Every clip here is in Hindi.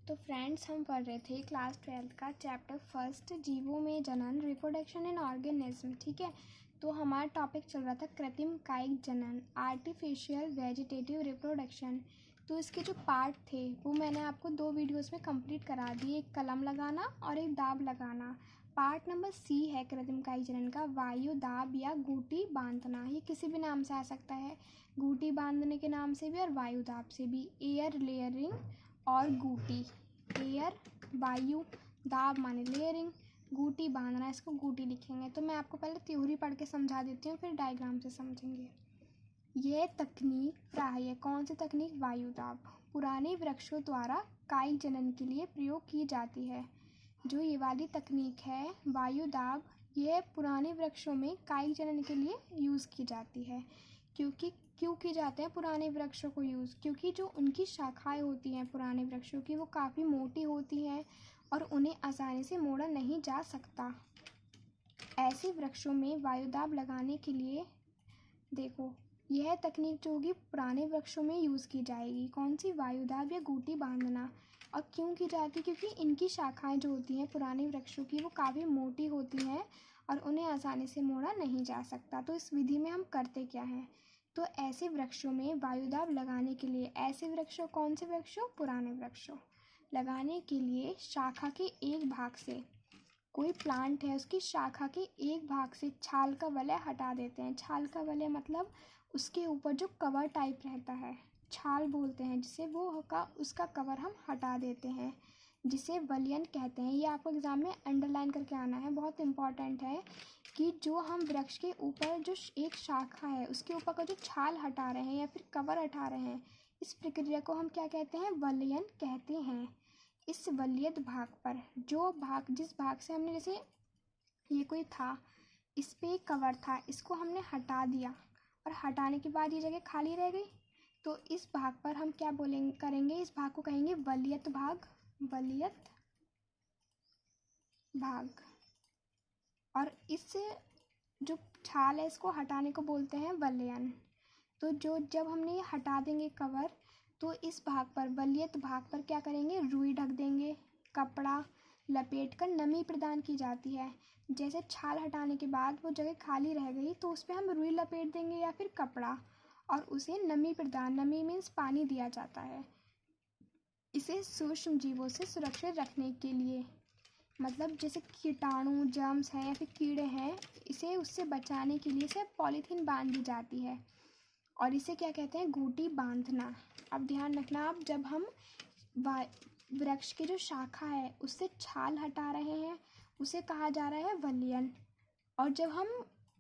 तो फ्रेंड्स, हम पढ़ रहे थे क्लास 12 का चैप्टर फर्स्ट, जीवों में जनन, रिप्रोडक्शन इन ऑर्गेनिज्म। ठीक है, तो हमारा टॉपिक चल रहा था कृत्रिम कायिक जनन, आर्टिफिशियल वेजिटेटिव रिप्रोडक्शन। तो इसके जो पार्ट थे वो मैंने आपको 2 वीडियोस में कंप्लीट करा दिए, एक कलम लगाना और एक दाब लगाना। पार्ट नंबर सी है कृत्रिम कायिक जनन का, वायु दाब या गूटी बांधना। ये किसी भी नाम से आ सकता है, गूटी बांधने के नाम से भी और वायु दाब से भी। एयर लेयरिंग और गूटी, एयर वायु, दाब माने लेयरिंग, गूटी बांधना, इसको गूटी लिखेंगे। तो मैं आपको पहले थ्योरी पढ़ के समझा देती हूँ, फिर डायग्राम से समझेंगे। यह तकनीक प्राय कौन सी तकनीक? वायु दाब पुराने वृक्षों द्वारा कायिक जनन के लिए प्रयोग की जाती है। जो ये वाली तकनीक है वायु दाब, यह पुराने वृक्षों में कायिक जनन के लिए यूज़ की जाती है। क्यों की जाते हैं पुराने वृक्षों को यूज़? क्योंकि जो उनकी शाखाएं होती हैं पुराने वृक्षों की, वो काफ़ी मोटी होती हैं और उन्हें आसानी से मोड़ा नहीं जा सकता। ऐसे वृक्षों में वायुदाब लगाने के लिए देखो, यह तकनीक जो होगी पुराने वृक्षों में यूज़ की जाएगी। कौन सी? वायुदाब या गूटी बांधना। और क्यों की जाती? क्योंकि इनकी शाखाएं जो होती हैं पुराने वृक्षों की, वो काफ़ी मोटी होती हैं और उन्हें आसानी से मोड़ा नहीं जा सकता। तो इस विधि में हम करते क्या हैं? तो ऐसे वृक्षों में वायुदाब लगाने के लिए, ऐसे वृक्षों, कौन से वृक्षों? पुराने वृक्षों, लगाने के लिए शाखा के एक भाग से, कोई प्लांट है उसकी शाखा के एक भाग से छाल का वलय हटा देते हैं। छाल का वलय मतलब उसके ऊपर जो कवर टाइप रहता है, छाल बोलते हैं जिसे, वो का उसका कवर हम हटा देते हैं, जिसे वलयन कहते हैं। ये आपको एग्जाम में अंडरलाइन करके आना है, बहुत इंपॉर्टेंट है कि जो हम वृक्ष के ऊपर जो एक शाखा है उसके ऊपर का जो छाल हटा रहे हैं या फिर कवर हटा रहे हैं, इस प्रक्रिया को हम क्या कहते हैं? वलयन कहते हैं। इस वलयित भाग पर, जो भाग, जिस भाग से हमने, जैसे ये कोई था, इस पे एक कवर था, इसको हमने हटा दिया और हटाने के बाद ये जगह खाली रह गई, तो इस भाग पर हम क्या बोलेंगे, करेंगे? इस भाग को कहेंगे वलयित भाग, वलयित भाग। और इस जो छाल है इसको हटाने को बोलते हैं वलयन। तो जब हमने ये हटा देंगे कवर, तो इस भाग पर, वलयित भाग पर क्या करेंगे? रुई ढक देंगे, कपड़ा लपेटकर नमी प्रदान की जाती है। जैसे छाल हटाने के बाद वो जगह खाली रह गई तो उस पर हम रुई लपेट देंगे या फिर कपड़ा, और उसे नमी प्रदान, नमी मीन्स पानी दिया जाता है, इसे सूक्ष्म जीवों से सुरक्षित रखने के लिए। मतलब जैसे कीटाणु, जर्म्स हैं या फिर कीड़े हैं, इसे उससे बचाने के लिए इसे पॉलीथीन बांध दी जाती है, और इसे क्या कहते हैं? गूटी बांधना। अब ध्यान रखना, आप जब हम वृक्ष की जो शाखा है उससे छाल हटा रहे हैं, उसे कहा जा रहा है वलयन। और जब हम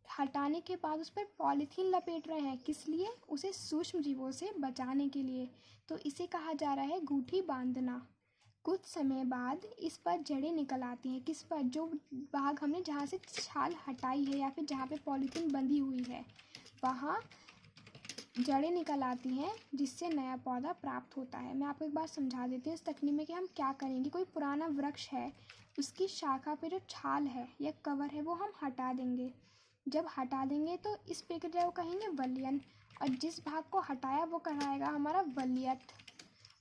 हटाने के बाद उस पर पॉलीथीन लपेट रहे हैं, किस लिए? उसे सूक्ष्म जीवों से बचाने के लिए, तो इसे कहा जा रहा है गूठी बांधना। कुछ समय बाद इस पर जड़ें निकल आती हैं। किस पर? जो भाग हमने जहाँ से छाल हटाई है या फिर जहाँ पे पॉलीथीन बंधी हुई है, वहाँ जड़ें निकल आती हैं, जिससे नया पौधा प्राप्त होता है। मैं आपको एक बार समझा देती हूँ इस तकनीक में कि हम क्या करेंगे। कोई पुराना वृक्ष है, उसकी शाखा पे जो छाल है या कवर है वो हम हटा देंगे। जब हटा देंगे तो इस प्रक्रिया को कहेंगे वलयन, और जिस भाग को हटाया वो कहलाएगा हमारा वलयित।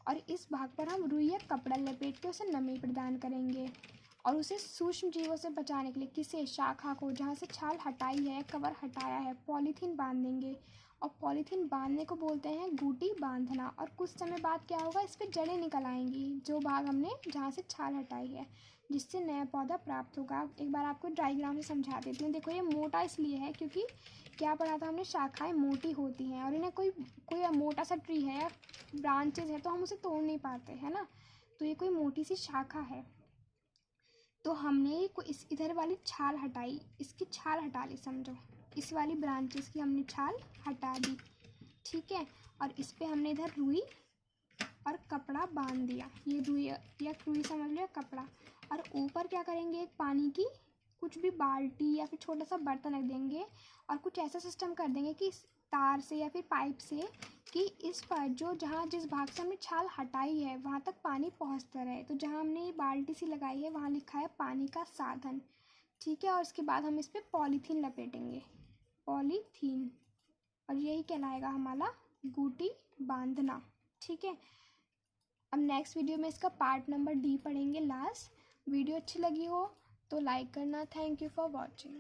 और इस भाग पर हम रुई या कपड़ा लपेट के उसे नमी प्रदान करेंगे, और उसे सूक्ष्म जीवों से बचाने के लिए, किसे? शाखा को, जहाँ से छाल हटाई है, कवर हटाया है, पॉलीथीन बांध देंगे, और पॉलीथीन बांधने को बोलते हैं गूटी बांधना। और कुछ समय बाद क्या होगा? इस पर जड़ें निकल आएंगी, जो भाग हमने जहाँ से छाल हटाई है, जिससे नया पौधा प्राप्त होगा। एक बार आपको डायग्राम से समझा देती हूँ। देखो, ये मोटा इसलिए है क्योंकि क्या पढ़ा था हमने? शाखाएं मोटी होती हैं और इन्हें कोई मोटा सा ट्री है या ब्रांचेज है तो हम उसे तोड़ नहीं पाते, है ना। तो ये कोई मोटी सी शाखा है, तो हमने इस इधर वाली छाल हटाई, इसकी छाल हटा ली, समझो इस वाली ब्रांचेस की हमने छाल हटा दी, ठीक है। और इस पे हमने इधर रुई और कपड़ा बांध दिया, ये रुई या रुई समझ लो, कपड़ा। और ऊपर क्या करेंगे? एक पानी की कुछ भी बाल्टी या फिर छोटा सा बर्तन रख देंगे, और कुछ ऐसा सिस्टम कर देंगे कि तार से या फिर पाइप से, कि इस पर जिस भाग से हमने छाल हटाई है वहाँ तक पानी पहुँचता रहे। तो जहाँ हमने ये बाल्टी सी लगाई है वहाँ लिखा है पानी का साधन, ठीक है। और उसके बाद हम इस पर पॉलीथीन लपेटेंगे, पॉलीथीन, और यही कहलाएगा हमारा गूटी बांधना, ठीक है। अब नेक्स्ट वीडियो में इसका पार्ट नंबर डी पढ़ेंगे लास्ट। वीडियो अच्छी लगी हो तो लाइक करना। Thank you for watching.